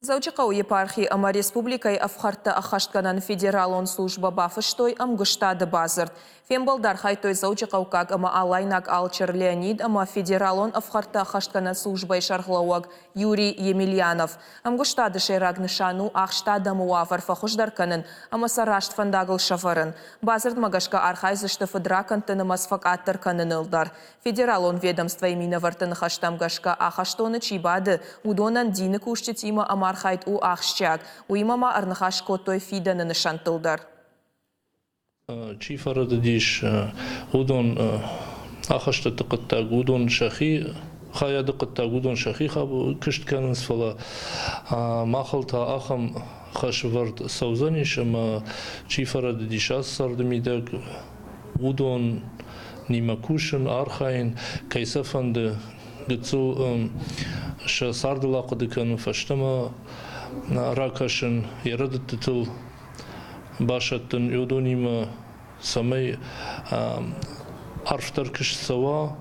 Заучықау епархи ама республикай афхарта ахаштканан федералон служба бафыштой амгыштады базырд. Фембалдар хайтой заучықау как ама алайнак алчыр Леонид ама федералон афхарта ахаштканан службай шархлауаг Юрий Емельянов. Амгыштады шайраг нышану ахштады муавар фахушдарканын ама сарашт фандагыл шафарын. Базырд магашка архайзышты фыдракантыны масфакаттыр канынылдар. Федералон ведомство имина вартын хаштамгашка ахаштоны чибады удонан дины куштетима ама архайт у ахшчак, у имама арнахаш котой фиданы нышантылдар. Чифарады диш удон ахашты тықыттаг удон шахи, хаяды қыттаг удон шахи хабу кіштканыз фала мақылта ахам хашвард саузаниш, ама чифарады диш ассарды мидаг удон нимакушын архайн кайсафанды гыцу ша сардылақыды кану фаштама ракашын ярадыты тыл башаттын юдонима самай арфтар кыш сава